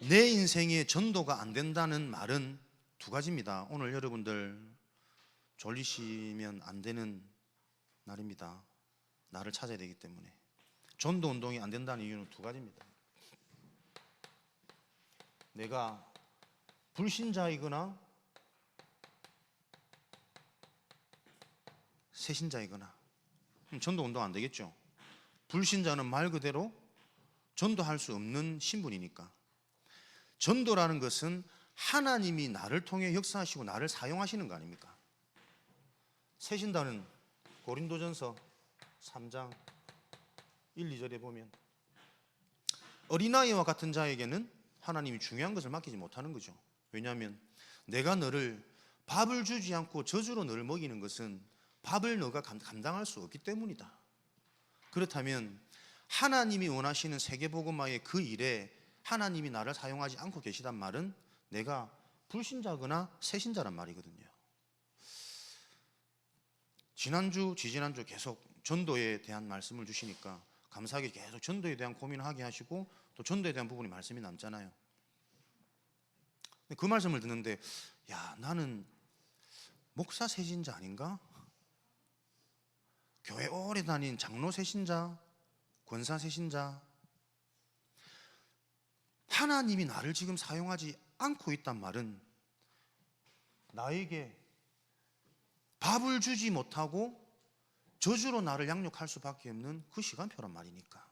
내 인생에 전도가 안 된다는 말은 두 가지입니다. 오늘 여러분들 졸리시면 안 되는 날입니다. 나를 찾아야 되기 때문에. 전도 운동이 안 된다는 이유는 두 가지입니다. 내가 불신자이거나 새신자이거나 전도 운동 안 되겠죠. 불신자는 말 그대로 전도할 수 없는 신분이니까. 전도라는 것은 하나님이 나를 통해 역사하시고 나를 사용하시는 거 아닙니까? 새신자는 고린도전서 3장 1, 2절에 보면 어린아이와 같은 자에게는 하나님이 중요한 것을 맡기지 못하는 거죠. 왜냐하면 내가 너를 밥을 주지 않고 저주로 너를 먹이는 것은 밥을 너가 감당할 수 없기 때문이다. 그렇다면 하나님이 원하시는 세계복음화의 그 일에 하나님이 나를 사용하지 않고 계시단 말은 내가 불신자거나 새신자란 말이거든요. 지난주, 지지난주 계속 전도에 대한 말씀을 주시니까 감사하게 계속 전도에 대한 고민을 하게 하시고 또 전도에 대한 부분이 말씀이 남잖아요. 그 말씀을 듣는데 야, 나는 목사 새신자 아닌가? 교회 오래 다닌 장로 새신자, 권사 새신자, 하나님이 나를 지금 사용하지 않고 있단 말은 나에게 밥을 주지 못하고 저주로 나를 양육할 수밖에 없는 그 시간표란 말이니까.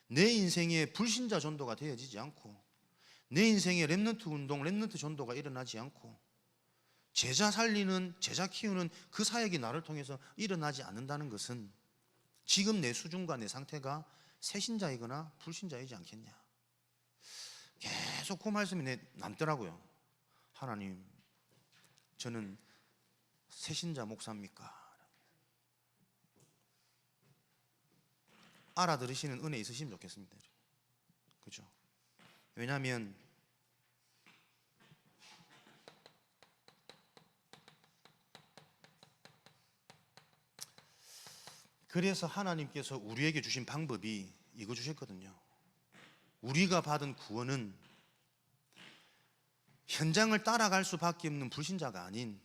내 인생에 불신자 전도가 되어지지 않고 내 인생에 렘넌트 운동, 렘넌트 전도가 일어나지 않고 제자 살리는, 제자 키우는 그 사역이 나를 통해서 일어나지 않는다는 것은 지금 내 수준과 내 상태가 새신자이거나 불신자이지 않겠냐. 계속 그 말씀이 남더라고요. 하나님, 저는 새신자 목사입니까? 알아들으시는 은혜 있으시면 좋겠습니다. 그죠? 왜냐하면 그래서 하나님께서 우리에게 주신 방법이 이거 주셨거든요. 우리가 받은 구원은 현장을 따라갈 수밖에 없는 불신자가 아닌,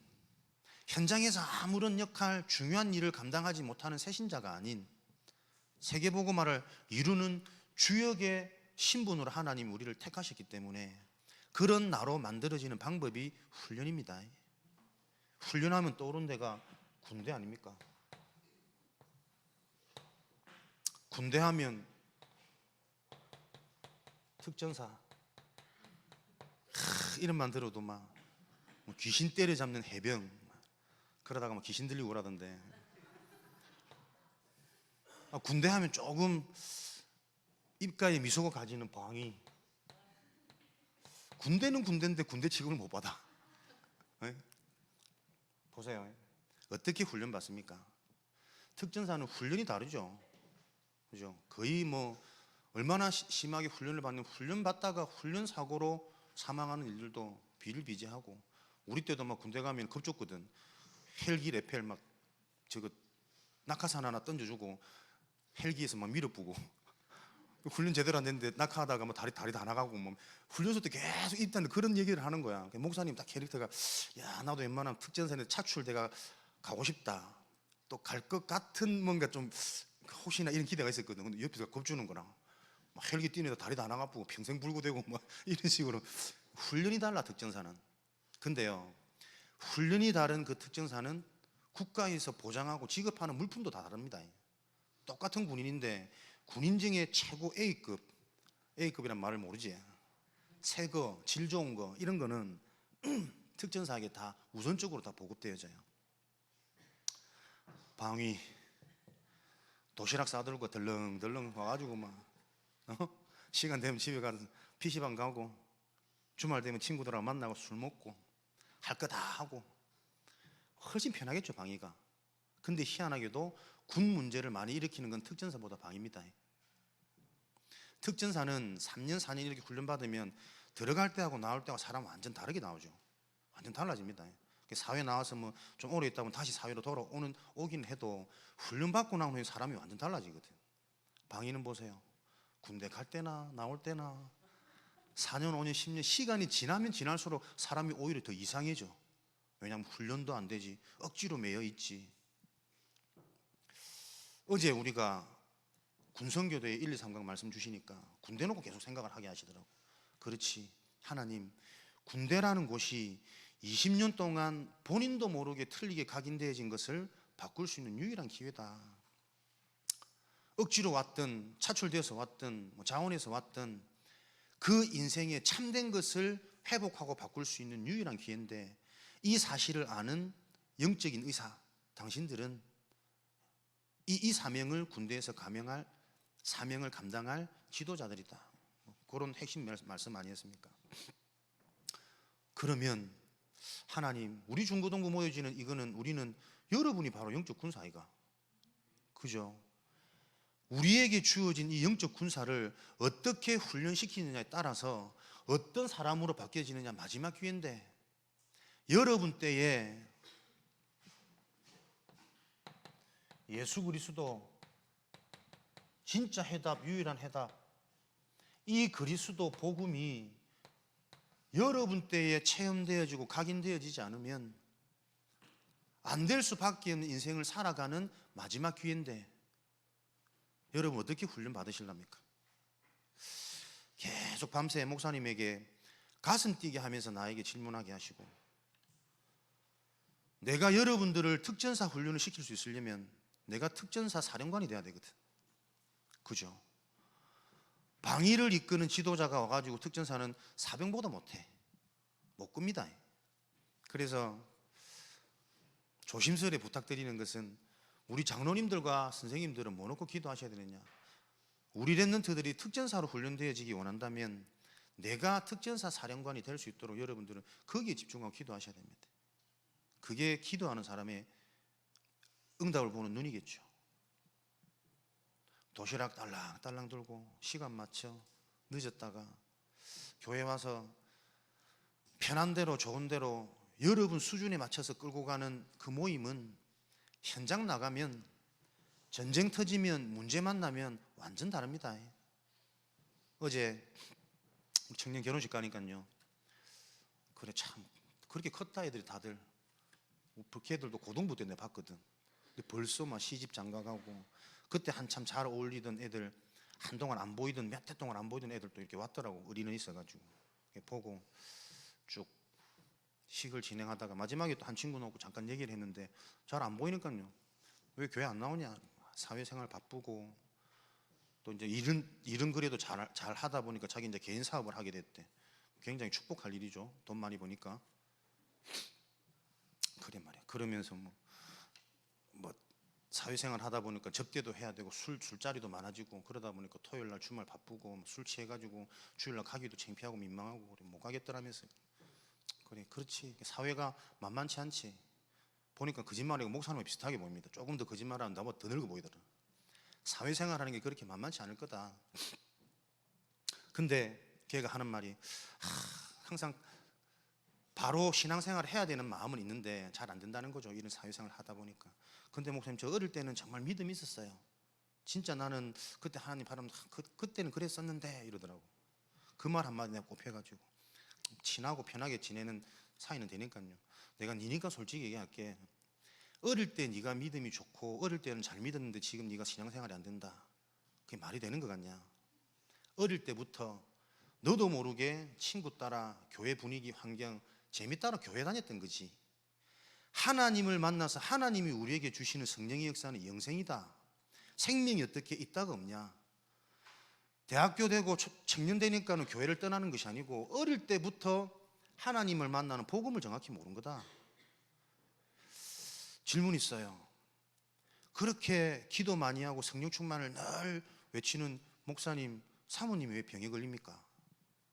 현장에서 아무런 역할, 중요한 일을 감당하지 못하는 새신자가 아닌 세계복음화를 이루는 주역의 신분으로 하나님이 우리를 택하셨기 때문에 그런 나로 만들어지는 방법이 훈련입니다. 훈련하면 떠오른 데가 군대 아닙니까? 군대 하면 특전사, 이름만 들어도 막 귀신 때려잡는 해병, 그러다가 막 귀신 들리고 그러던데. 군대 하면 조금 입가에 미소가 가지는 방위. 군대는 군대인데 군대 취급을 못 받아. 네? 보세요. 어떻게 훈련 받습니까? 특전사는 훈련이 다르죠. 그죠? 거의 뭐 얼마나 심하게 훈련을 받는, 훈련 받다가 훈련 사고로 사망하는 일들도 비일비재하고, 우리 때도 막 군대 가면 겁줬거든. 헬기 레펠 막 저거 낙하산 하나 던져주고 헬기에서 막 밀어보고 훈련 제대로 안 됐는데 낙하하다가 뭐 다리 다 나가고, 뭐 훈련소 때 계속 일단 그런 얘기를 하는 거야. 목사님 딱 캐릭터가, 야, 나도 웬만하면 특전선에 차출대가 가고 싶다, 또 갈 것 같은 뭔가 좀 혹시나 이런 기대가 있었거든. 근데 옆에서 겁주는 거랑 막 헬기 뛰는데 다리 다 나가고 평생 불구되고 막 이런 식으로. 훈련이 달라, 특전사는. 근데요, 훈련이 다른 그 특전사는 국가에서 보장하고 지급하는 물품도 다 다릅니다. 똑같은 군인인데 군인중에 최고 A급이란 말을 모르지. 새 거, 질 좋은 거, 이런 거는 특전사에게 다 우선적으로 다 보급되어져요. 방위, 도시락 싸들고 덜렁덜렁 와가지고 막 시간 되면 집에 가서 PC방 가고, 주말 되면 친구들하고 만나고 술 먹고 할 거 다 하고 훨씬 편하겠죠, 방위가. 근데 희한하게도 군 문제를 많이 일으키는 건 특전사보다 방위입니다. 특전사는 3년 4년 이렇게 훈련받으면 들어갈 때하고 나올 때하고 사람 완전 다르게 나오죠. 완전 달라집니다. 사회 나와서 뭐 좀 오래 있다 보면 다시 사회로 오긴 해도 훈련받고 나온 후에 사람이 완전 달라지거든. 방위는 보세요. 군대 갈 때나 나올 때나 4년, 5년, 10년 시간이 지나면 지날수록 사람이 오히려 더 이상해져. 왜냐하면 훈련도 안 되지. 억지로 매여 있지. 어제 우리가 군성교도의 1, 2, 3강 말씀 주시니까 군대 놓고 계속 생각을 하게 하시더라고. 그렇지. 하나님, 군대라는 곳이 20년 동안 본인도 모르게 틀리게 각인되어진 것을 바꿀 수 있는 유일한 기회다. 억지로 왔든 차출되어서 왔든 자원해서 왔든 그 인생에 참된 것을 회복하고 바꿀 수 있는 유일한 기회인데, 이 사실을 아는 영적인 의사 당신들은 이 사명을 군대에서 감행할, 사명을 감당할 지도자들이다. 그런 핵심 말씀 아니었습니까? 그러면 하나님, 우리 중고등부 모여지는 이거는 우리는 여러분이 바로 영적 군사이가, 그죠? 우리에게 주어진 이 영적 군사를 어떻게 훈련시키느냐에 따라서 어떤 사람으로 바뀌어지느냐 마지막 기회인데, 여러분 때에 예수 그리스도 진짜 해답, 유일한 해답, 이 그리스도 복음이 여러분 때에 체험되어지고 각인되어지지 않으면 안 될 수밖에 없는 인생을 살아가는 마지막 기회인데, 여러분 어떻게 훈련 받으실랍니까? 계속 밤새 목사님에게 가슴 뛰게 하면서 나에게 질문하게 하시고, 내가 여러분들을 특전사 훈련을 시킬 수 있으려면 내가 특전사 사령관이 돼야 되거든. 그죠? 방위를 이끄는 지도자가 와가지고 특전사는 사병보다 못해. 못 끕니다. 그래서 조심스레 부탁드리는 것은, 우리 장로님들과 선생님들은 뭐 놓고 기도하셔야 되느냐? 우리 랩런트들이 특전사로 훈련되어지기 원한다면 내가 특전사 사령관이 될 수 있도록 여러분들은 거기에 집중하고 기도하셔야 됩니다. 그게 기도하는 사람의 응답을 보는 눈이겠죠. 도시락 딸랑딸랑 들고 시간 맞춰 늦었다가 교회 와서 편한 대로 좋은 대로 여러분 수준에 맞춰서 끌고 가는 그 모임은 현장 나가면, 전쟁 터지면, 문제 만나면 완전 다릅니다. 어제 청년 결혼식 가니까요, 그래 참 그렇게 컸다 애들이 다들. 걔들도 고등부 때 내가 봤거든. 근데 벌써 막 시집 장가가고, 그때 한참 잘 어울리던 애들, 한동안 안 보이던, 몇 해 동안 안 보이던 애들도 이렇게 왔더라고. 의리는 있어가지고 보고 쭉 식을 진행하다가 마지막에 또 한 친구 놓고 잠깐 얘기를 했는데, 잘 안 보이니까요, 왜 교회 안 나오냐, 사회생활 바쁘고 또 이제 일은 그래도 잘 하다 보니까 자기 이제 개인 사업을 하게 됐대. 굉장히 축복할 일이죠. 돈 많이 버니까. 그래 말이야. 그러면서 뭐 사회생활 하다 보니까 접대도 해야 되고 술자리도 많아지고, 그러다 보니까 토요일 날 주말 바쁘고 술 취해가지고 주일 날 가기도 창피하고 민망하고 그래 못 가겠더라면서. 그래 그렇지, 사회가 만만치 않지. 보니까 거짓말하고 목사님과 비슷하게 보입니다. 조금 더 거짓말하면 나보다 더 늙어 보이더라. 사회생활하는 게 그렇게 만만치 않을 거다. 근데 걔가 하는 말이, 항상 바로 신앙생활을 해야 되는 마음은 있는데 잘 안 된다는 거죠. 이런 사회생활을 하다 보니까. 근데 목사님, 저 어릴 때는 정말 믿음이 있었어요. 진짜 나는 그때 하나님 바라면 그때는 그랬었는데 이러더라고. 그 말 한마디 내가 꼽혀가지고 친하고 편하게 지내는 사이는 되니까요. 내가 니니까 솔직히 얘기할게. 어릴 때 네가 믿음이 좋고 어릴 때는 잘 믿었는데 지금 네가 신앙생활이 안 된다. 그게 말이 되는 것 같냐? 어릴 때부터 너도 모르게 친구 따라 교회 분위기, 환경, 재미 따라 교회 다녔던 거지. 하나님을 만나서 하나님이 우리에게 주시는 성령의 역사는 영생이다. 생명이 어떻게 있다가 없냐? 대학교 되고 청년 되니까는 교회를 떠나는 것이 아니고 어릴 때부터 하나님을 만나는 복음을 정확히 모르는 거다. 질문 있어요. 그렇게 기도 많이 하고 성령 충만을 늘 외치는 목사님, 사모님이 왜 병에 걸립니까?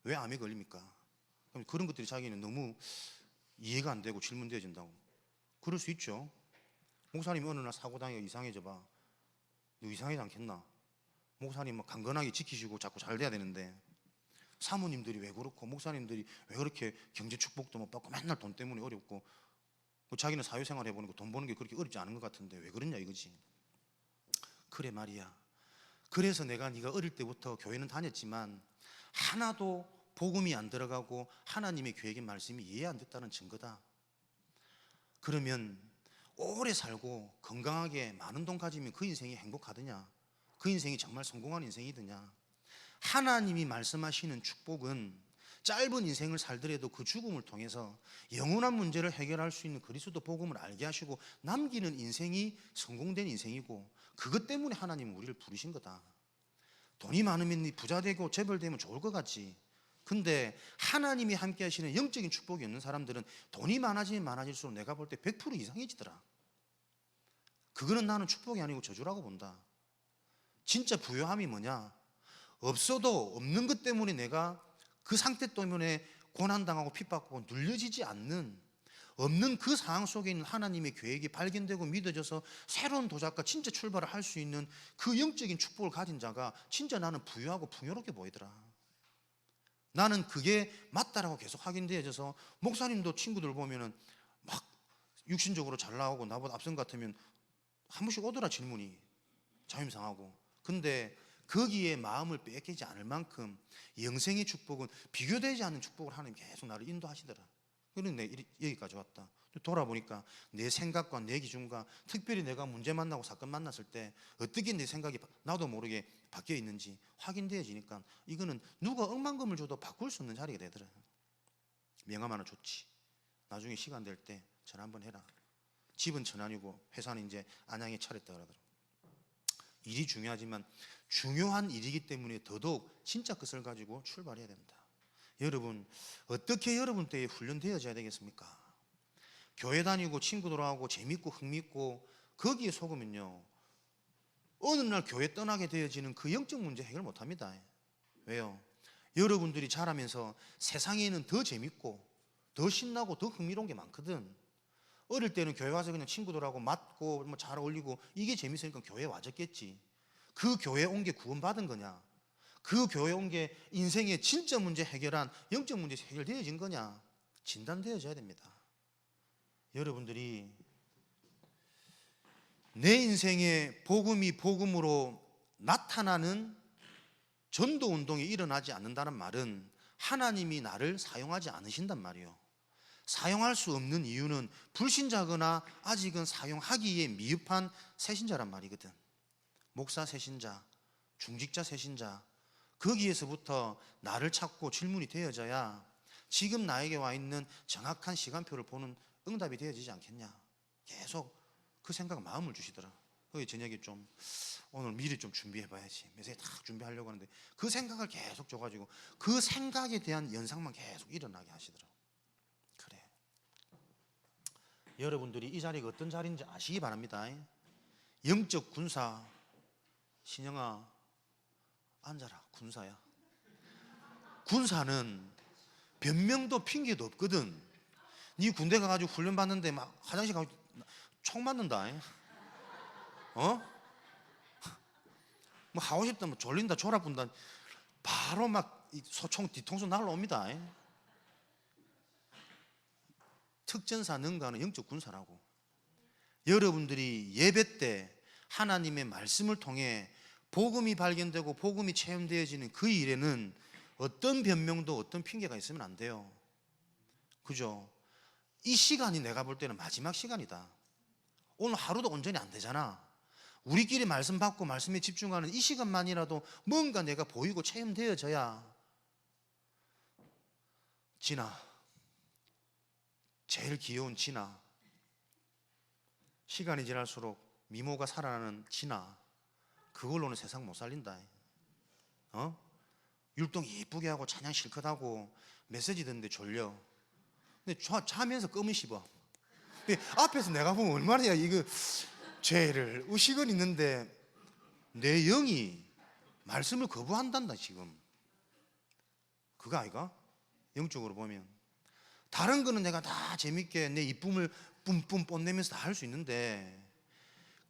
왜 암에 걸립니까? 그런 것들이 자기는 너무 이해가 안 되고 질문되어진다고. 그럴 수 있죠. 목사님이 어느 날 사고 당해 이상해져 봐. 너 이상하지 않겠나? 목사님 막 강건하게 지키시고 자꾸 잘 돼야 되는데, 사모님들이 왜 그렇고 목사님들이 왜 그렇게 경제 축복도 못 받고 맨날 돈 때문에 어렵고, 자기는 사회생활 해보니까 돈 버는 게 그렇게 어렵지 않은 것 같은데 왜 그러냐 이거지. 그래 말이야. 그래서 내가 네가 어릴 때부터 교회는 다녔지만 하나도 복음이 안 들어가고 하나님의 계획의 말씀이 이해 안 됐다는 증거다. 그러면 오래 살고 건강하게 많은 돈 가지면 그 인생이 행복하더냐? 그 인생이 정말 성공한 인생이더냐? 하나님이 말씀하시는 축복은 짧은 인생을 살더라도 그 죽음을 통해서 영원한 문제를 해결할 수 있는 그리스도 복음을 알게 하시고 남기는 인생이 성공된 인생이고, 그것 때문에 하나님은 우리를 부르신 거다. 돈이 많으면 네 부자 되고 재벌 되면 좋을 것 같지. 근데 하나님이 함께 하시는 영적인 축복이 없는 사람들은 돈이 많아지면 많아질수록 내가 볼 때 100% 이상해지더라. 그거는 나는 축복이 아니고 저주라고 본다. 진짜 부요함이 뭐냐? 없어도 없는 것 때문에 내가 그 상태 때문에 고난당하고 핍박하고 눌려지지 않는, 없는 그 상황 속에 있는 하나님의 계획이 발견되고 믿어져서 새로운 도작과 진짜 출발을 할 수 있는 그 영적인 축복을 가진 자가 진짜 나는 부유하고 풍요롭게 보이더라. 나는 그게 맞다라고 계속 확인되어져서, 목사님도 친구들 보면은 막 육신적으로 잘 나오고 나보다 앞선 같으면 한 번씩 오더라, 질문이. 자존심상하고. 근데 거기에 마음을 뺏기지 않을 만큼 영생의 축복은 비교되지 않는 축복을 하나님 계속 나를 인도하시더라. 그래서 내가 여기까지 왔다. 돌아보니까 내 생각과 내 기준과, 특별히 내가 문제 만나고 사건 만났을 때 어떻게 내 생각이 나도 모르게 바뀌어 있는지 확인되어지니까 이거는 누가 억만금을 줘도 바꿀 수 없는 자리가 되더라. 명함 하나 줬지. 나중에 시간 될 때 전화 한번 해라. 집은 천안이고 회사는 이제 안양에 차렸다 그러더라. 일이 중요하지만 중요한 일이기 때문에 더더욱 진짜 끝을 가지고 출발해야 된다. 여러분, 어떻게 여러분 때에 훈련되어져야 되겠습니까? 교회 다니고 친구들하고 재밌고 흥밌고 거기에 속으면요, 어느 날 교회 떠나게 되어지는 그 영적 문제 해결 못합니다. 왜요? 여러분들이 자라면서 세상에는 더 재밌고 더 신나고 더 흥미로운 게 많거든. 어릴 때는 교회 와서 그냥 친구들하고 맞고 뭐 잘 어울리고 이게 재밌으니까 교회에 와줬겠지. 그 교회에 온 게 구원받은 거냐? 그 교회에 온 게 인생의 진짜 문제 해결한 영적 문제 해결되어진 거냐? 진단되어져야 됩니다. 여러분들이 내 인생에 복음이 복음으로 나타나는 전도 운동이 일어나지 않는다는 말은 하나님이 나를 사용하지 않으신단 말이에요. 사용할 수 없는 이유는 불신자거나 아직은 사용하기에 미흡한 새신자란 말이거든. 목사 새신자, 중직자 새신자, 거기에서부터 나를 찾고 질문이 되어져야 지금 나에게 와 있는 정확한 시간표를 보는 응답이 되어지지 않겠냐. 계속 그 생각 마음을 주시더라. 거기 저녁에 좀 오늘 미리 좀 준비해봐야지, 매사에 다 준비하려고 하는데 그 생각을 계속 줘가지고 그 생각에 대한 연상만 계속 일어나게 하시더라. 그래, 여러분들이 이 자리가 어떤 자리인지 아시기 바랍니다. 영적 군사. 신영아 앉아라. 군사야. 군사는 변명도 핑계도 없거든. 네 군대 가가지고 훈련 받는데 막 화장실 가고 총 맞는다. 어? 뭐 하고 싶다, 뭐 졸린다, 졸아분다, 바로 막 소총 뒤통수 날라옵니다. 특전사 능가는 영적 군사라고. 여러분들이 예배 때 하나님의 말씀을 통해 복음이 발견되고 복음이 체험되어지는 그 일에는 어떤 변명도 어떤 핑계가 있으면 안 돼요. 그죠? 이 시간이 내가 볼 때는 마지막 시간이다. 오늘 하루도 온전히 안 되잖아. 우리끼리 말씀 받고 말씀에 집중하는 이 시간만이라도 뭔가 내가 보이고 체험되어져야. 진아, 제일 귀여운 진아, 시간이 지날수록 미모가 살아나는 진아, 그걸로는 세상 못 살린다. 율동 이쁘게 하고 찬양 실컷 하고 메시지 듣는데 졸려. 근데 자면서 껌을 씹어. 근데 앞에서 내가 보면 얼마나 이거 죄를 의식은 있는데 내 영이 말씀을 거부한단다 지금. 그거 아이가? 영적으로 보면 다른 거는 내가 다 재밌게 내 이쁨을 뿜뿜 뽐내면서 다 할 수 있는데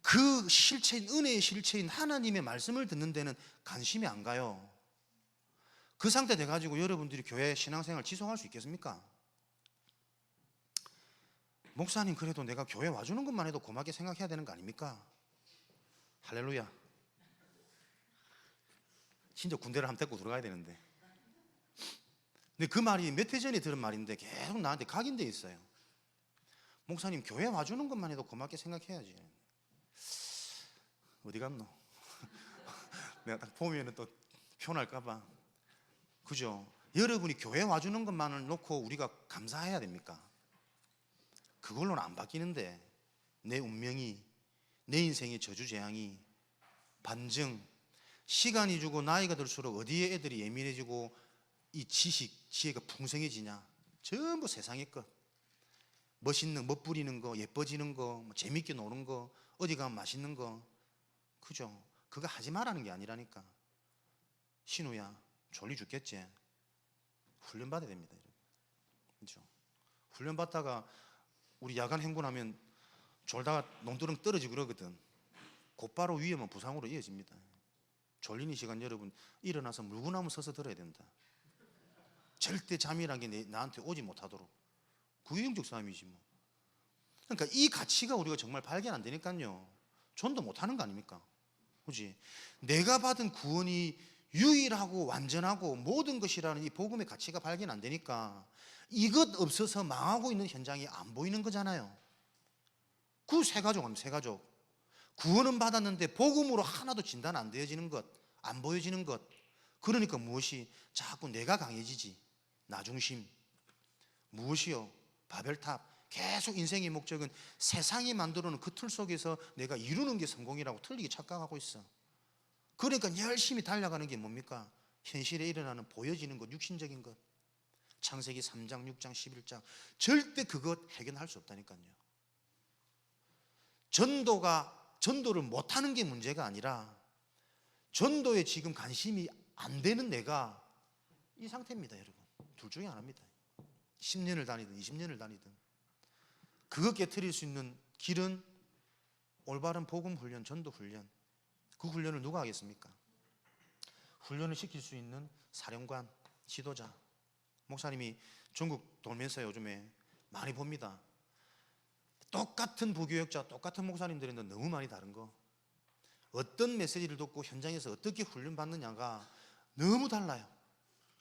그 실체인, 은혜의 실체인 하나님의 말씀을 듣는 데는 관심이 안 가요. 그 상태 돼가지고 여러분들이 교회 신앙생활 지속할 수 있겠습니까? 목사님, 그래도 내가 교회 와주는 것만 해도 고맙게 생각해야 되는 거 아닙니까? 할렐루야. 진짜 군대를 한번 데리고 들어가야 되는데. 근데 그 말이 몇 해 전에 들은 말인데 계속 나한테 각인돼 있어요. 목사님, 교회 와주는 것만 해도 고맙게 생각해야지. 어디 갔노? 내가 딱 보면은 또 표현할까봐. 그죠? 여러분이 교회 와주는 것만을 놓고 우리가 감사해야 됩니까? 그걸로는 안 바뀌는데, 내 운명이, 내 인생의 저주재앙이, 반증, 시간이 주고 나이가 들수록 어디에 애들이 예민해지고 이 지식, 지혜가 풍성해지냐? 전부 세상의 것. 멋있는, 멋부리는 거, 예뻐지는 거, 뭐 재밌게 노는 거, 어디 가면 맛있는 거. 그죠? 그거 하지 말라는 게 아니라니까. 신우야, 졸리 죽겠지? 훈련 받아야 됩니다. 그죠? 훈련 받다가 우리 야간 행군하면 졸다가 농두렁 떨어지고 그러거든. 곧바로 위험한 부상으로 이어집니다. 졸리는 시간 여러분 일어나서 물구나무 서서 들어야 된다. 절대 잠이란 게 나한테 오지 못하도록. 그게 영적 싸움이지 뭐. 그러니까 이 가치가 우리가 정말 발견 안 되니까요, 전도 못하는 거 아닙니까? 그렇지? 내가 받은 구원이 유일하고 완전하고 모든 것이라는 이 복음의 가치가 발견 안 되니까 이것 없어서 망하고 있는 현장이 안 보이는 거잖아요. 그 세 가족 아니면 세 가족. 구원은 받았는데 복음으로 하나도 진단 안 되어지는 것, 안 보여지는 것. 그러니까 무엇이 자꾸 내가 강해지지. 나 중심. 무엇이요? 바벨탑. 계속 인생의 목적은 세상이 만들어 놓은 그 틀 속에서 내가 이루는 게 성공이라고 틀리게 착각하고 있어. 그러니까 열심히 달려가는 게 뭡니까? 현실에 일어나는 보여지는 것, 육신적인 것. 창세기 3장, 6장, 11장. 절대 그것 해결할 수 없다니까요. 전도를 못하는 게 문제가 아니라 전도에 지금 관심이 안 되는 내가 이 상태입니다, 여러분. 둘 중에 하나입니다. 10년을 다니든 20년을 다니든 그거 깨트릴 수 있는 길은 올바른 복음 훈련, 전도 훈련. 그 훈련을 누가 하겠습니까? 훈련을 시킬 수 있는 사령관, 지도자. 목사님이 전국 돌면서 요즘에 많이 봅니다. 똑같은 부교역자, 똑같은 목사님들인데 너무 많이 다른 거. 어떤 메시지를 듣고 현장에서 어떻게 훈련받느냐가 너무 달라요.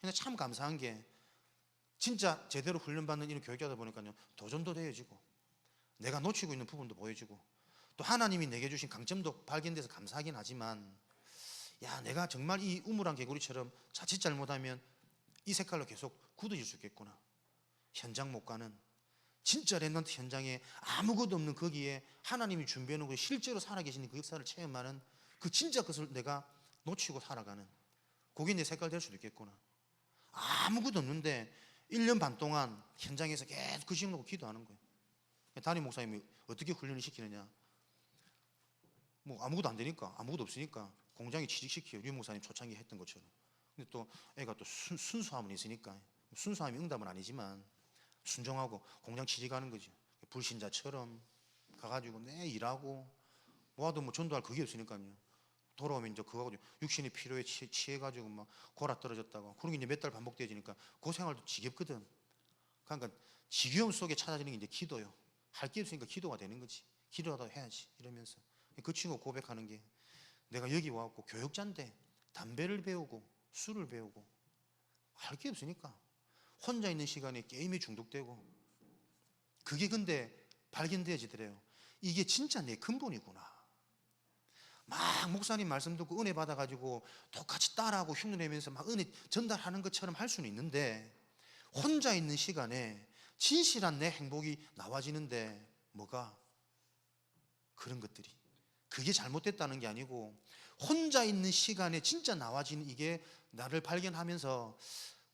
근데 참 감사한 게 진짜 제대로 훈련받는 이런 교육자다 보니까요, 도전도 되어지고 내가 놓치고 있는 부분도 보여지고 또 하나님이 내게 주신 강점도 발견돼서 감사하긴 하지만, 야, 내가 정말 이 우물안 개구리처럼 자칫 잘못하면 이 색깔로 계속 굳어질 수 있겠구나. 현장 못 가는 진짜 렘넌트 현장에 아무것도 없는 거기에 하나님이 준비해 놓은 실제로 살아계시는 그 역사를 체험하는 그 진짜 것을 내가 놓치고 살아가는, 그게 내 색깔 될 수도 있겠구나. 아무것도 없는데 1년 반 동안 현장에서 계속 그 시험 놓고 기도하는 거예요. 담임 목사님이 어떻게 훈련을 시키느냐? 뭐 아무것도 안 되니까, 아무것도 없으니까 공장에 취직시켜요. 류 목사님 초창기 했던 것처럼. 근데 또 애가 또 순수함은 있으니까, 순수함이 응답은 아니지만 순종하고 공장 취직하는 거죠. 불신자처럼 가가지고 내 일하고 모아도 뭐 전도할 그게 없으니까요. 돌아오면 이제 그거 가지고 육신의 피로에 취해가지고 막 골아 떨어졌다고 그런 게 이제 몇 달 반복되어지니까 그 생활도 지겹거든. 그러니까 지겨움 속에 찾아지는 게 이제 기도요. 할 게 없으니까 기도가 되는 거지. 기도라도 해야지 이러면서 그 친구가 고백하는 게, 내가 여기 와갖고 교육자인데 담배를 배우고 술을 배우고 할 게 없으니까 혼자 있는 시간에 게임에 중독되고, 그게 근데 발견되어지더래요. 이게 진짜 내 근본이구나. 막 목사님 말씀 듣고 은혜 받아가지고 똑같이 따라하고 흉내내면서 막 은혜 전달하는 것처럼 할 수는 있는데, 혼자 있는 시간에 진실한 내 행복이 나와지는데 뭐가? 그런 것들이. 그게 잘못됐다는 게 아니고 혼자 있는 시간에 진짜 나와지는 이게 나를 발견하면서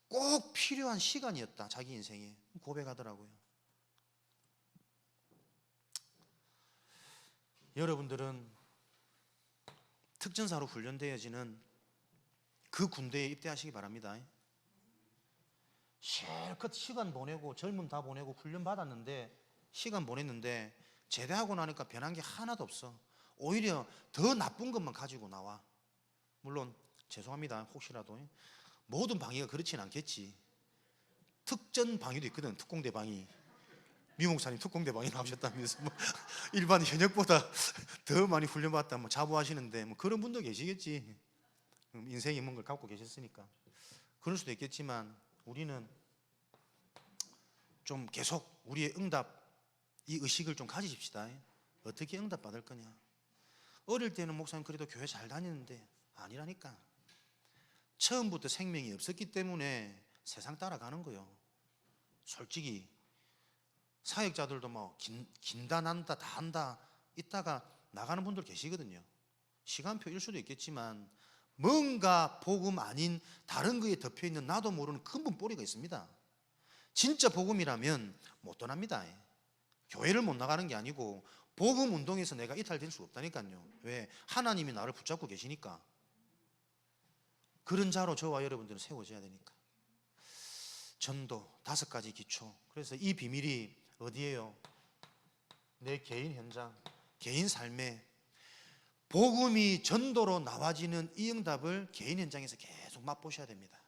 꼭 필요한 시간이었다, 자기 인생에. 고백하더라고요. 여러분들은 특전사로 훈련되어지는 그 군대에 입대하시기 바랍니다. 실컷 시간 보내고 젊음 다 보내고 훈련 받았는데, 시간 보냈는데 제대하고 나니까 변한 게 하나도 없어. 오히려 더 나쁜 것만 가지고 나와. 물론 죄송합니다, 혹시라도 모든 방위가 그렇진 않겠지. 특전 방위도 있거든. 특공대 방위. 미 목사님 특공대 방위 나오셨다면서 뭐 일반 현역보다 더 많이 훈련받다 뭐 자부하시는데, 뭐 그런 분도 계시겠지. 인생의 뭔가를 갖고 계셨으니까 그럴 수도 있겠지만, 우리는 좀 계속 우리의 응답 이 의식을 좀 가지십시다. 어떻게 응답 받을 거냐. 어릴 때는 목사님 그래도 교회 잘 다니는데 아니라니까. 처음부터 생명이 없었기 때문에 세상 따라가는 거요. 솔직히 사역자들도 뭐 긴다 난다 다 한다 이따가 나가는 분들 계시거든요. 시간표일 수도 있겠지만 뭔가 복음 아닌 다른 거에 덮여있는 나도 모르는 근본 뿌리가 있습니다. 진짜 복음이라면 못 떠납니다. 교회를 못 나가는 게 아니고 복음 운동에서 내가 이탈될 수 없다니까요. 왜? 하나님이 나를 붙잡고 계시니까. 그런 자로 저와 여러분들은 세워져야 되니까. 전도 5가지 기초. 그래서 이 비밀이 어디예요? 내 개인 현장, 개인 삶에 복음이 전도로 나와지는 이 응답을 개인 현장에서 계속 맛보셔야 됩니다.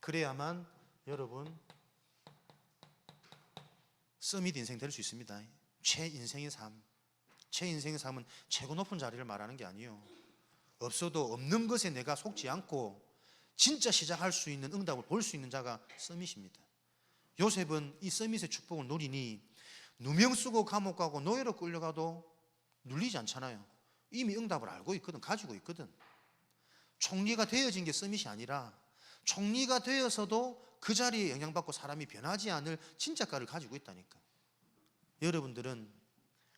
그래야만 여러분 서밋 인생 될 수 있습니다. 최인생의 삶. 최인생의 삶은 최고 높은 자리를 말하는 게 아니에요. 없어도 없는 것에 내가 속지 않고 진짜 시작할 수 있는 응답을 볼 수 있는 자가 서밋입니다. 요셉은 이 서밋의 축복을 누리니 누명 쓰고 감옥 가고 노예로 끌려가도 눌리지 않잖아요. 이미 응답을 알고 있거든, 가지고 있거든. 총리가 되어진 게 서밋이 아니라 총리가 되어서도 그 자리에 영향받고 사람이 변하지 않을 진짜가를 가지고 있다니까. 여러분들은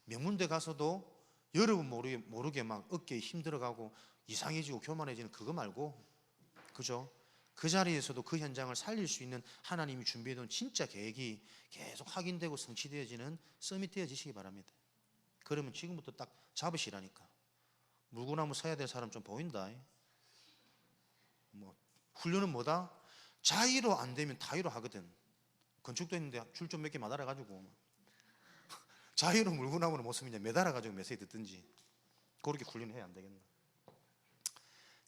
명문대 가서도 여러분 모르게 막 어깨에 힘들어가고 이상해지고 교만해지는 그거 말고, 그죠? 그 자리에서도 그 현장을 살릴 수 있는 하나님이 준비해둔 진짜 계획이 계속 확인되고 성취되어지는 서밋 되어지시기 바랍니다. 그러면 지금부터 딱 잡으시라니까. 물구나무 서야 될 사람 좀 보인다. 뭐 훈련은 뭐다? 자의로 안 되면 타의로 하거든. 건축도 했는데 줄 좀 몇 개 매달아가지고 자의로 물구나무를 못 쓰면 매달아가지고 메시지 듣든지 그렇게 훈련을 해야 안 되겠나.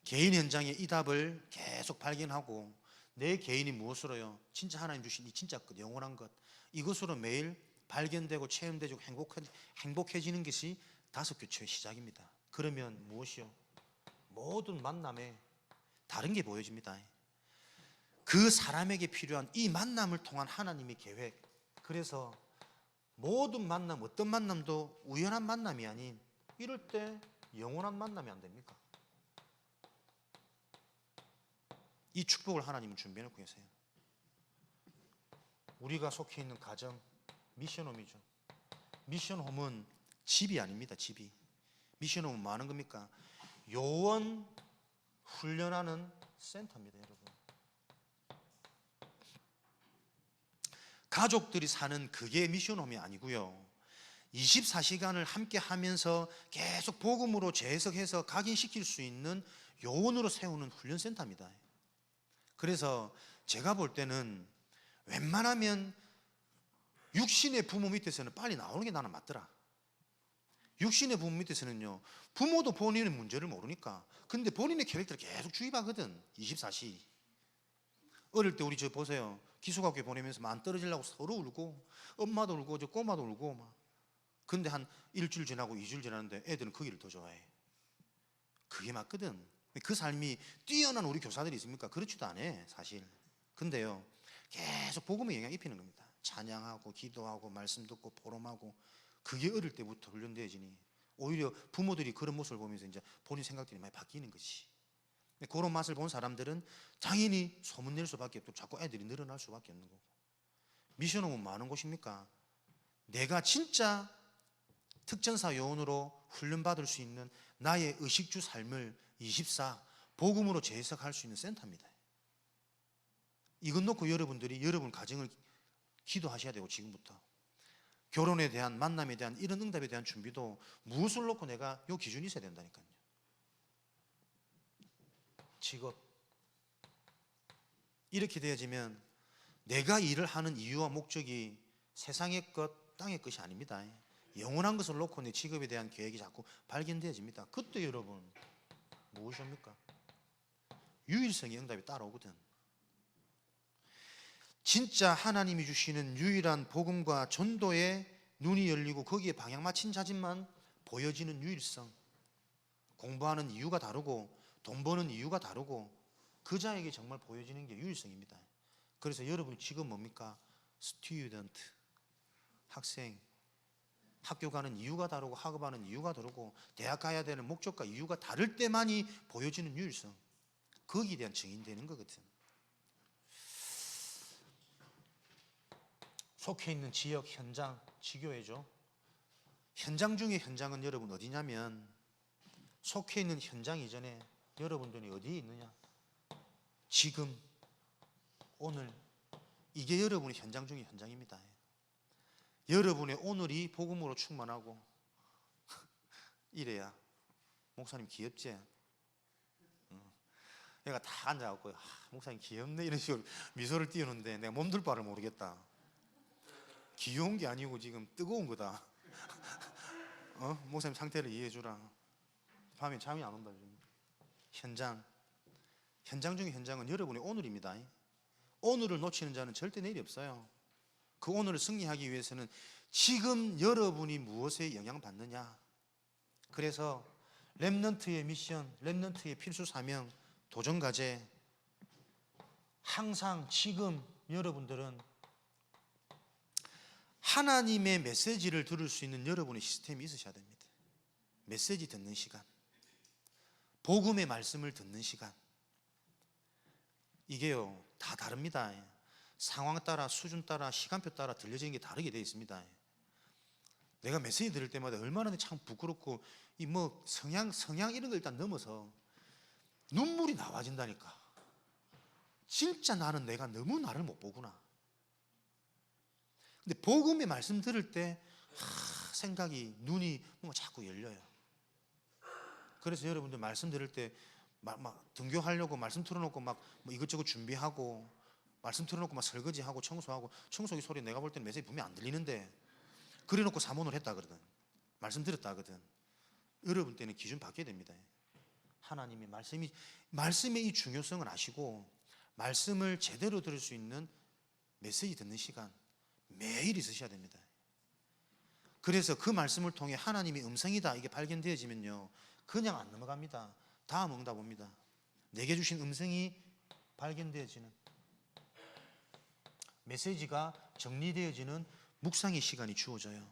개인 현장의 이 답을 계속 발견하고 내 개인이 무엇으로요? 진짜 하나님 주신 이 진짜 것, 영원한 것, 이것으로 매일 발견되고 체험되고 행복해지는 것이 5교초의 시작입니다. 그러면 무엇이요? 모든 만남에 다른 게 보여집니다. 그 사람에게 필요한 이 만남을 통한 하나님의 계획. 그래서 모든 만남, 어떤 만남도 우연한 만남이 아닌 이럴 때 영원한 만남이 안 됩니까? 이 축복을 하나님은 준비해 놓고 계세요. 우리가 속해 있는 가정, 미션홈이죠. 미션홈은 집이 아닙니다. 집이. 미션홈은 뭐 하는 겁니까? 요원 훈련하는 센터입니다. 여러분, 가족들이 사는 그게 미션홈이 아니고요, 24시간을 함께 하면서 계속 복음으로 재해석해서 각인시킬 수 있는 요원으로 세우는 훈련센터입니다. 그래서 제가 볼 때는 웬만하면 육신의 부모 밑에서는 빨리 나오는 게 나는 맞더라. 육신의 부모 밑에서는요, 부모도 본인의 문제를 모르니까 근데 본인의 캐릭터를 계속 주입하거든. 24시. 어릴 때 우리 저 보세요. 기숙학교에 보내면서 만 떨어지려고 서로 울고, 엄마도 울고 저 꼬마도 울고 막. 근데 한 일주일 지나고 2주일 지났는데 애들은 거기를 더 좋아해. 그게 맞거든. 그 삶이 뛰어난 우리 교사들이 있습니까? 그렇지도 않아 사실. 근데요, 계속 복음의 영향 입히는 겁니다. 찬양하고 기도하고 말씀 듣고 포럼하고, 그게 어릴 때부터 훈련되어지니 오히려 부모들이 그런 모습을 보면서 이제 본인 생각들이 많이 바뀌는 것이. 그런 맛을 본 사람들은 당연히 소문낼 수밖에 없고 자꾸 애들이 늘어날 수밖에 없는 거고. 미션홈은 많은 곳입니까? 내가 진짜 특전사 요원으로 훈련받을 수 있는 나의 의식주 삶을 24 복음으로 재해석할 수 있는 센터입니다. 이것 놓고 여러분들이 여러분 가정을 기도하셔야 되고, 지금부터 결혼에 대한, 만남에 대한 이런 응답에 대한 준비도 무엇을 놓고 내가 요 기준이 있어야 된다니까요. 직업. 이렇게 되어지면 내가 일을 하는 이유와 목적이 세상의 것, 땅의 것이 아닙니다. 영원한 것을 놓고 내 직업에 대한 계획이 자꾸 발견되어집니다. 그때 여러분 무엇입니까? 유일성의 응답이 따라오거든. 진짜 하나님이 주시는 유일한 복음과 전도에 눈이 열리고 거기에 방향 맞춘 자진만 보여지는 유일성. 공부하는 이유가 다르고 돈 버는 이유가 다르고 그 자에게 정말 보여지는 게 유일성입니다. 그래서 여러분 지금 뭡니까? 스튜던트, 학생. 학교 가는 이유가 다르고 학업하는 이유가 다르고 대학 가야 되는 목적과 이유가 다를 때만이 보여지는 유일성, 거기에 대한 증인되는 거거든. 속해 있는 지역, 현장, 지교회죠. 현장 중에 현장은 여러분 어디냐면, 속해 있는 현장 이전에 여러분들이 어디에 있느냐? 지금, 오늘, 이게 여러분의 현장 중의 현장입니다. 여러분의 오늘이 복음으로 충만하고 이래야 목사님 귀엽지? 얘가 다 앉아갖고 목사님 귀엽네 이런 식으로 미소를 띄우는데 내가 몸둘 바를 모르겠다. 귀여운 게 아니고 지금 뜨거운 거다. 목사님 상태를 이해해 주라. 밤에 잠이 안 온다. 현장 중에 현장은 여러분의 오늘입니다. 오늘을 놓치는 자는 절대 내일이 없어요. 그 오늘을 승리하기 위해서는 지금 여러분이 무엇에 영향받느냐. 그래서 렘넌트의 미션, 렘넌트의 필수 사명, 도전 과제, 항상 지금 여러분들은 하나님의 메시지를 들을 수 있는 여러분의 시스템이 있으셔야 됩니다. 메시지 듣는 시간, 복음의 말씀을 듣는 시간, 이게요 다 다릅니다. 상황 따라, 수준 따라, 시간표 따라 들려지는 게 다르게 되어 있습니다. 내가 메시지 들을 때마다 얼마나 참 부끄럽고, 이 뭐 성향 이런 걸 일단 넘어서 눈물이 나와진다니까. 진짜 나는 내가 너무 나를 못 보구나. 근데 복음의 말씀 들을 때 생각이, 눈이 뭔가 자꾸 열려요. 그래서 여러분들 말씀 들을 때 막 등교하려고 말씀 틀어놓고 막 뭐 이것저것 준비하고, 말씀 틀어놓고 막 설거지하고 청소하고, 청소기 소리 내가 볼 때는 메시지 분명히 안 들리는데 그래놓고 사모를 했다 그러든, 말씀 들었다 하거든. 여러분 때는 기준 바뀌어야 됩니다. 하나님의 말씀의 이 중요성을 아시고 말씀을 제대로 들을 수 있는 메시지 듣는 시간 매일 있으셔야 됩니다. 그래서 그 말씀을 통해 하나님의 음성이다 이게 발견되어지면요 그냥 안 넘어갑니다. 다음 응답 옵니다. 내게 주신 음성이 발견되어지는, 메시지가 정리되어지는 묵상의 시간이 주어져요.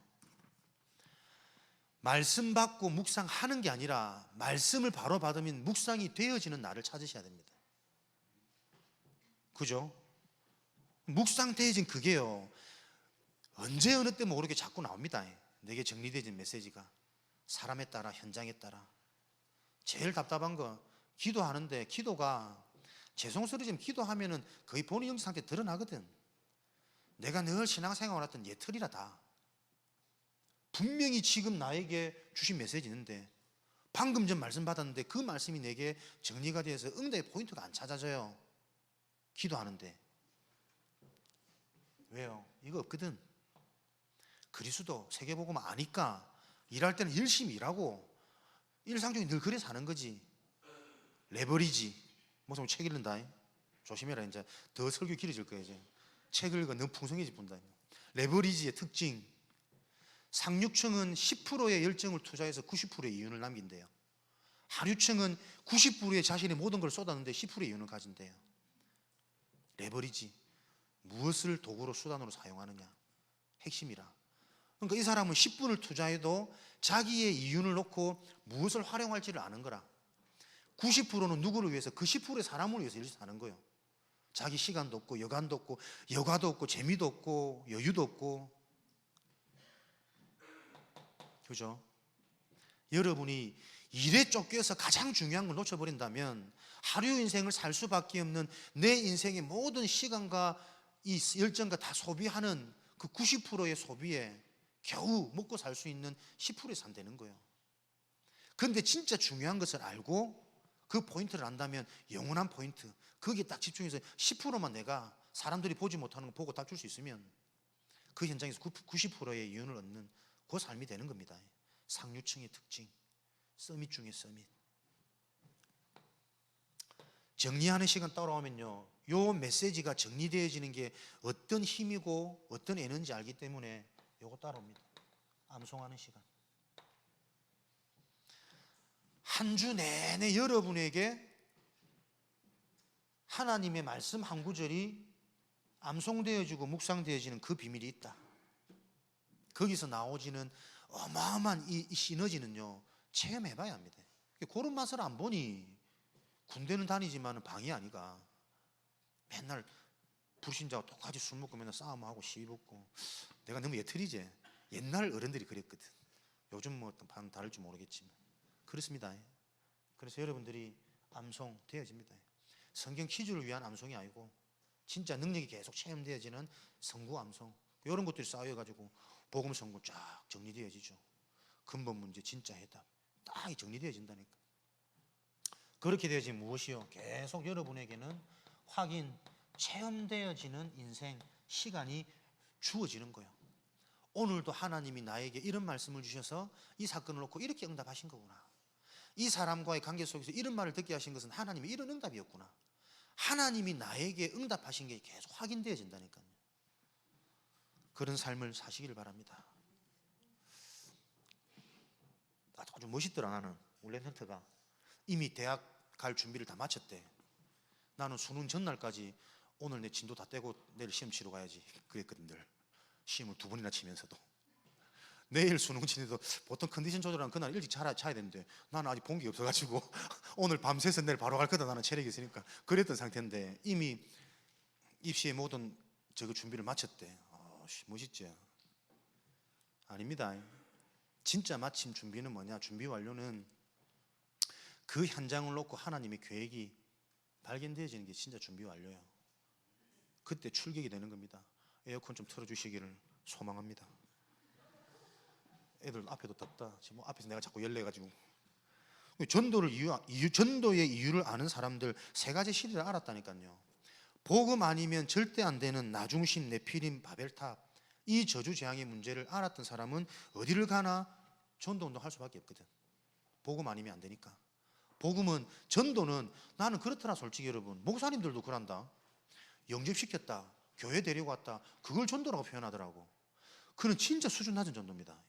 말씀 받고 묵상하는 게 아니라 말씀을 바로 받으면 묵상이 되어지는 날을 찾으셔야 됩니다. 그죠? 묵상 되어진 그게요 언제 어느 때 모르게 자꾸 나옵니다. 내게 정리되어진 메시지가 사람에 따라, 현장에 따라. 제일 답답한 거, 기도하는데 기도가 죄송스러지면 기도하면은 거의 본인 영적 상태 드러나거든. 내가 늘 신앙생활을 했던 예틀이라 다. 분명히 지금 나에게 주신 메시지 있는데 방금 전 말씀 받았는데 그 말씀이 내게 정리가 되어서 응답의 포인트가 안 찾아져요. 기도하는데. 왜요? 이거 없거든. 그리스도 세계복음 아니까 일할 때는 열심히 일하고 일상적인 늘 그래 사는 거지. 레버리지. 무슨 책 읽는다. 조심해라. 이제 더 설교 길어질 거야. 이제 책 읽어 너무 풍성해질 뿐다. 레버리지의 특징. 상류층은 10%의 열정을 투자해서 90%의 이윤을 남긴대요. 하류층은 90%의 자신의 모든 걸 쏟았는데 10%의 이윤을 가진대요. 레버리지. 무엇을 도구로 수단으로 사용하느냐. 핵심이라. 그러니까 이 사람은 10분을 투자해도 자기의 이윤을 놓고 무엇을 활용할지를 아는 거라. 90%는 누구를 위해서? 그 10%의 사람을 위해서 일을 하는 거예요. 자기 시간도 없고 여간도 없고 여가도 없고 재미도 없고 여유도 없고. 그죠? 여러분이 일에 쫓겨서 가장 중요한 걸 놓쳐버린다면 하루 인생을 살 수밖에 없는 내 인생의 모든 시간과 이 열정과 다 소비하는 그 90%의 소비에 겨우 먹고 살 수 있는 10%에 산다는 거예요. 그런데 진짜 중요한 것을 알고 그 포인트를 안다면 영원한 포인트, 거기에 딱 집중해서 10%만 내가 사람들이 보지 못하는 거 보고 딱 줄 수 있으면 그 현장에서 90%의 이윤을 얻는 그 삶이 되는 겁니다. 상류층의 특징, 서밋 중에 서밋. 정리하는 시간 따라오면요 요 메시지가 정리되어지는 게 어떤 힘이고 어떤 에너지 알기 때문에 요거 따라옵니다. 암송하는 시간. 한 주 내내 여러분에게 하나님의 말씀 한 구절이 암송되어지고 묵상되어지는 그 비밀이 있다. 거기서 나오지는 어마어마한 이 시너지는요, 체험해봐야 합니다. 그런 맛을 안 보니 군대는 다니지만 방이 아니가. 맨날 불신자와 똑같이 술 먹고 맨날 싸움하고 시비 붙고. 내가 너무 예틀이지. 옛날 어른들이 그랬거든. 요즘 뭐 반 다를지 모르겠지만 그렇습니다. 그래서 여러분들이 암송 되어집니다. 성경 퀴즈를 위한 암송이 아니고 진짜 능력이 계속 체험되어지는 성구 암송, 이런 것들이 쌓여가지고 복음 성구 쫙 정리되어지죠. 근본 문제 진짜 해답 딱 정리되어진다니까. 그렇게 되어지면 무엇이요? 계속 여러분에게는 확인, 체험되어지는 인생 시간이 주어지는 거예요. 오늘도 하나님이 나에게 이런 말씀을 주셔서 이 사건을 놓고 이렇게 응답하신 거구나. 이 사람과의 관계 속에서 이런 말을 듣게 하신 것은 하나님의 이런 응답이었구나. 하나님이 나에게 응답하신 게 계속 확인되어진다니까요. 그런 삶을 사시기를 바랍니다. 아주 멋있더라. 나는 우리 랩런트가 이미 대학 갈 준비를 다 마쳤대. 나는 수능 전날까지 오늘 내 진도 다 떼고 내일 시험 치러 가야지 그랬거든. 늘 시험을 2번이나 치면서도 내일 수능 치는데도 보통 컨디션 조절하면 그날 일찍 자야 되는데 나는 아직 본 게 없어가지고 오늘 밤새서 내일 바로 갈 거다. 나는 체력이 있으니까 그랬던 상태인데 이미 입시의 모든 저거 준비를 마쳤대. 멋있지? 아닙니다. 진짜 마침 준비는 뭐냐? 준비 완료는 그 현장을 놓고 하나님의 계획이 발견되어지는 게 진짜 준비 완료예요. 그때 출격이 되는 겁니다. 에어컨 좀 틀어주시기를 소망합니다. 애들 앞에도 덥다. 지금 앞에서 내가 자꾸 열내가지고. 전도의 이유를 아는 사람들 3가지 시리를 알았다니까요. 복음 아니면 절대 안 되는 나중심, 네피림, 바벨탑, 이 저주재앙의 문제를 알았던 사람은 어디를 가나 전도운동 할 수밖에 없거든. 복음 아니면 안 되니까. 복음은, 전도는 나는 그렇더라. 솔직히 여러분, 목사님들도 그런다. 영접시켰다, 교회 데리고 왔다, 그걸 전도라고 표현하더라고. 그는 진짜 수준 낮은 전도입니다.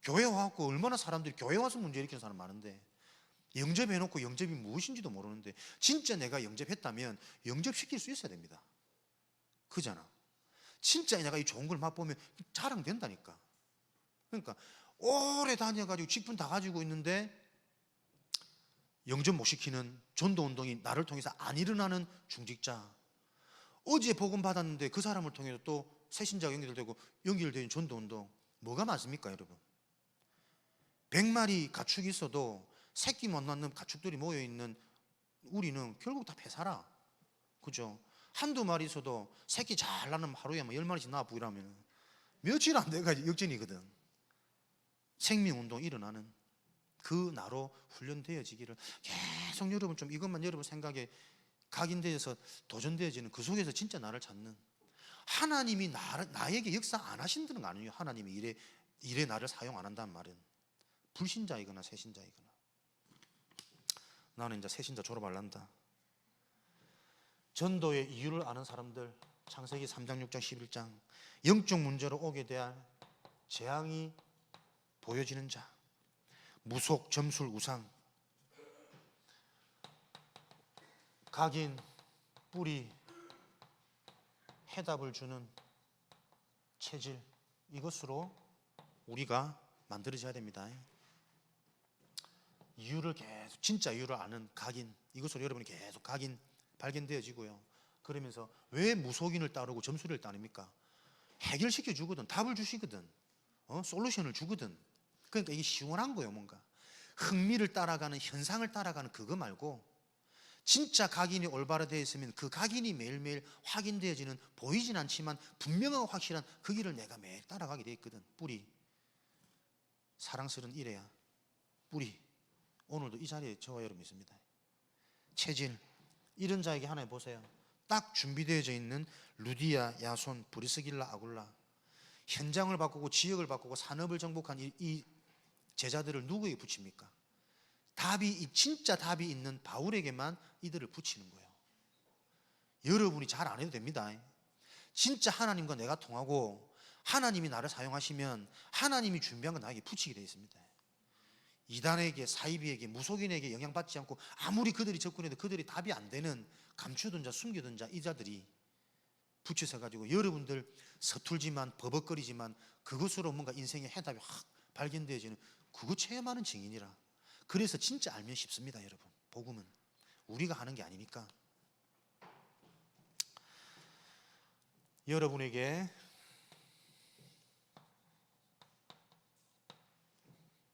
교회 와갖고 얼마나 사람들이 교회 와서 문제 일으키는 사람 많은데, 영접해놓고 영접이 무엇인지도 모르는데, 진짜 내가 영접했다면 영접시킬 수 있어야 됩니다. 그잖아. 진짜 내가 이 좋은 걸 맛보면 자랑된다니까. 그러니까 오래 다녀가지고 직분 다 가지고 있는데 영접 못 시키는 전도운동이 나를 통해서 안 일어나는 중직자, 어제 복음 받았는데 그 사람을 통해서 또 새신자가 연결되는 전도운동, 뭐가 맞습니까 여러분? 100마리 가축이 있어도 새끼 못 낳는 가축들이 모여있는 우리는 결국 다 폐사라. 그죠? 한두 마리 있어도 새끼 잘 낳으면 하루에 10마리씩 낳아 보이라면 며칠 안 돼가지고 역전이거든. 생명운동 일어나는 그 나로 훈련되어지기를 계속 여러분 좀 이것만 여러분 생각에 각인되어서 도전되어지는, 그 속에서 진짜 나를 찾는, 하나님이 나에게 역사 안 하신다는 거 아니에요. 하나님이 일에 나를 사용 안 한다는 말은 불신자이거나 새신자이거나. 나는 이제 새신자 졸업할란다. 전도의 이유를 아는 사람들, 창세기 3장 6장 11장, 영적 문제로 오게 될 재앙이 보여지는 자, 무속, 점술, 우상, 각인, 뿌리, 해답을 주는 체질, 이것으로 우리가 만들어져야 됩니다. 이유를 계속, 진짜 이유를 아는 각인, 이것으로 여러분이 계속 각인 발견되어지고요. 그러면서 왜 무속인을 따르고 점수를 따릅니까? 해결시켜 주거든. 답을 주시거든. 솔루션을 주거든. 그러니까 이게 시원한 거예요. 뭔가 흥미를 따라가는, 현상을 따라가는 그거 말고, 진짜 각인이 올바로 되어 있으면 그 각인이 매일매일 확인되어지는, 보이진 않지만 분명하고 확실한 그 길을 내가 매일 따라가게 되어 있거든. 뿌리, 사랑스러운 이래야 뿌리. 오늘도 이 자리에 저와 여러분 있습니다. 체질, 이런 자에게 하나 보세요. 딱 준비되어져 있는 루디아, 야손, 브리스길라, 아굴라, 현장을 바꾸고 지역을 바꾸고 산업을 정복한 이 제자들을 누구에게 붙입니까? 진짜 답이 있는 바울에게만 이들을 붙이는 거예요. 여러분이 잘 안 해도 됩니다. 진짜 하나님과 내가 통하고 하나님이 나를 사용하시면 하나님이 준비한 건 나에게 붙이게 되어 있습니다. 이단에게, 사이비에게, 무속인에게 영향받지 않고 아무리 그들이 접근해도 그들이 답이 안 되는, 감추던 자, 숨기던 자, 이 자들이 붙여서 가지고 여러분들 서툴지만 버벅거리지만 그것으로 뭔가 인생의 해답이 확 발견되어지는 그거 체험하는 증인이라. 그래서 진짜 알면 쉽습니다, 여러분. 복음은 우리가 하는 게 아니니까. 여러분에게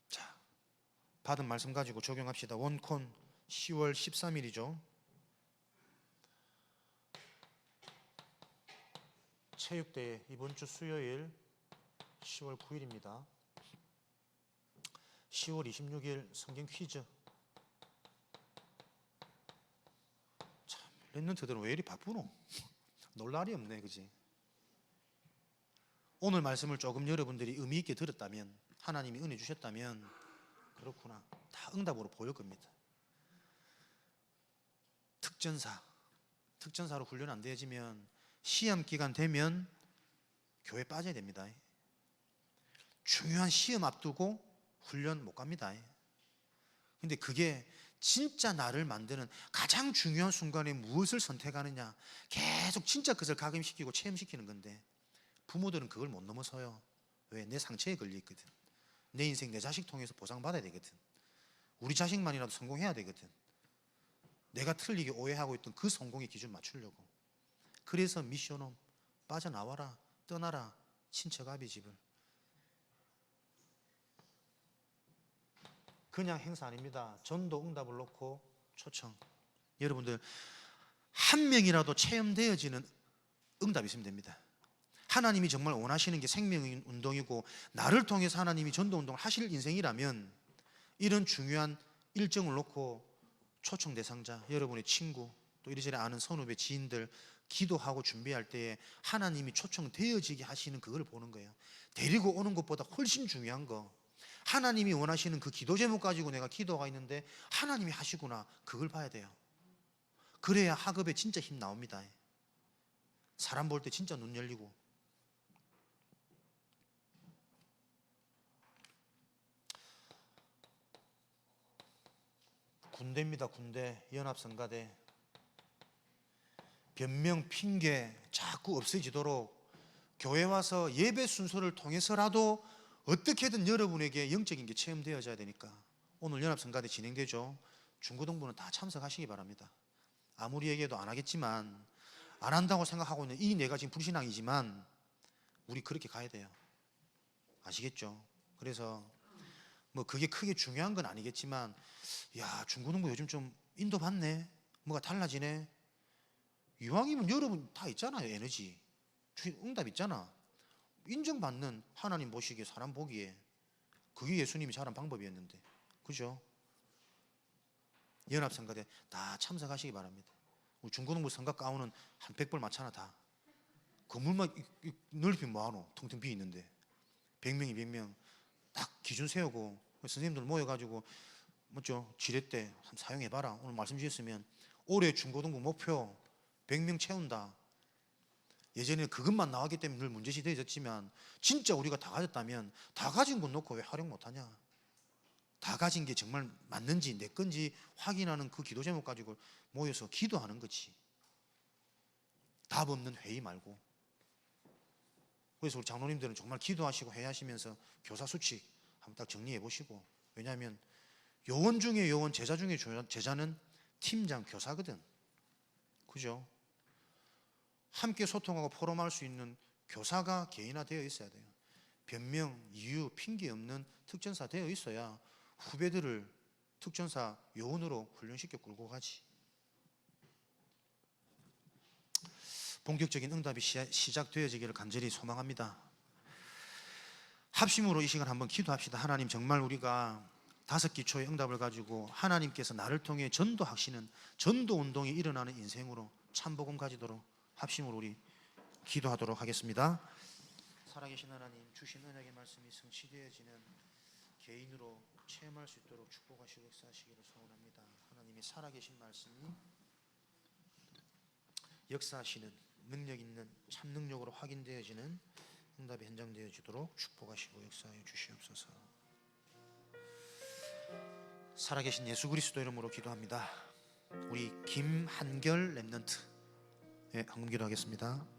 자, 받은 말씀 가지고 적용합시다. 원콘 10월 13일이죠. 체육대회 이번 주 수요일 10월 9일입니다. 10월 26일 성경 퀴즈. 참, 랩런트들은 왜 이리 바쁘노? 놀 날이 없네, 그지? 오늘 말씀을 조금 여러분들이 의미 있게 들었다면, 하나님이 은혜 주셨다면, 그렇구나, 다 응답으로 보일 겁니다. 특전사로 훈련 안 되어지면 시험 기간 되면 교회 빠져야 됩니다. 중요한 시험 앞두고 훈련 못 갑니다. 근데 그게 진짜 나를 만드는 가장 중요한 순간에 무엇을 선택하느냐, 계속 진짜 그것을 각인시키고 체험시키는 건데 부모들은 그걸 못 넘어서요. 왜? 내 상처에 걸려 있거든. 내 인생 내 자식 통해서 보상받아야 되거든. 우리 자식만이라도 성공해야 되거든. 내가 틀리게 오해하고 있던 그 성공의 기준 맞추려고. 그래서 미션홈 빠져나와라, 떠나라, 친척 아비 집을. 그냥 행사 아닙니다. 전도 응답을 놓고 초청. 여러분들 한 명이라도 체험되어지는 응답이 있으면 됩니다. 하나님이 정말 원하시는 게 생명 운동이고 나를 통해서 하나님이 전도 운동을 하실 인생이라면 이런 중요한 일정을 놓고 초청 대상자, 여러분의 친구, 또 이리저리 아는 선후배, 지인들 기도하고 준비할 때에 하나님이 초청되어지게 하시는 그걸 보는 거예요. 데리고 오는 것보다 훨씬 중요한 거, 하나님이 원하시는 그 기도 제목 가지고 내가 기도가 있는데 하나님이 하시구나, 그걸 봐야 돼요. 그래야 학업에 진짜 힘 나옵니다. 사람 볼 때 진짜 눈 열리고. 군대입니다. 군대, 연합성가대. 변명, 핑계 자꾸 없어지도록 교회 와서 예배 순서를 통해서라도 어떻게든 여러분에게 영적인 게 체험되어져야 되니까 오늘 연합성가대 진행되죠. 중고등부는 다 참석하시기 바랍니다. 아무리 얘기해도 안 하겠지만, 안 한다고 생각하고 있는 이 내가 지금 불신앙이지만 우리 그렇게 가야 돼요. 아시겠죠? 그래서 뭐 그게 크게 중요한 건 아니겠지만, 야, 중고등부 요즘 좀 인도 받네, 뭐가 달라지네. 이왕이면 여러분 다 있잖아요. 에너지, 응답 있잖아. 인정받는, 하나님 보시기에 사람 보기에 그게 예수님이 잘한 방법이었는데, 그죠? 연합성가대 다 참석하시기 바랍니다. 우리 중고등부 성가 가운은 한 100벌 많잖아. 다 건물만 넓히 뭐하노, 텅텅 비어 있는데 100명이 100명 딱 기준 세우고 선생님들 모여가지고 뭐죠, 지뢰 때 한번 사용해봐라. 오늘 말씀 주셨으면 올해 중고등부 목표 100명 채운다. 예전에는 그것만 나왔기 때문에 늘 문제시 되어졌지만 진짜 우리가 다 가졌다면 다 가진 것 놓고 왜 활용 못하냐. 다 가진 게 정말 맞는지 내 건지 확인하는 그 기도 제목 가지고 모여서 기도하는 거지. 답 없는 회의 말고. 그래서 우리 장로님들은 정말 기도하시고 회의하시면서 교사 수칙 한번 딱 정리해 보시고. 왜냐하면 요원 중에 요원, 제자 중에 제자는 팀장, 교사거든. 그죠? 함께 소통하고 포럼할 수 있는 교사가 개인화되어 있어야 돼요. 변명, 이유, 핑계 없는 특전사 되어 있어야 후배들을 특전사 요원으로 훈련시켜 끌고 가지. 본격적인 응답이 시작되어지기를 간절히 소망합니다. 합심으로 이 시간 한번 기도합시다. 하나님, 정말 우리가 5기초의 응답을 가지고 하나님께서 나를 통해 전도하시는 전도운동이 일어나는 인생으로 참복음 가지도록 합심으로 우리 기도하도록 하겠습니다. 살아계신 하나님, 주신 언약의 말씀이 성취되어지는 개인으로 체험할 수 있도록 축복하시고 역사하시기를 소원합니다. 하나님의 살아계신 말씀이 역사하시는 능력 있는 참 능력으로 확인되어지는 응답이 현장되어지도록 축복하시고 역사하여 주시옵소서. 살아계신 예수 그리스도 이름으로 기도합니다. 우리 김한결 랩런트, 네, 헌금 기도하겠습니다.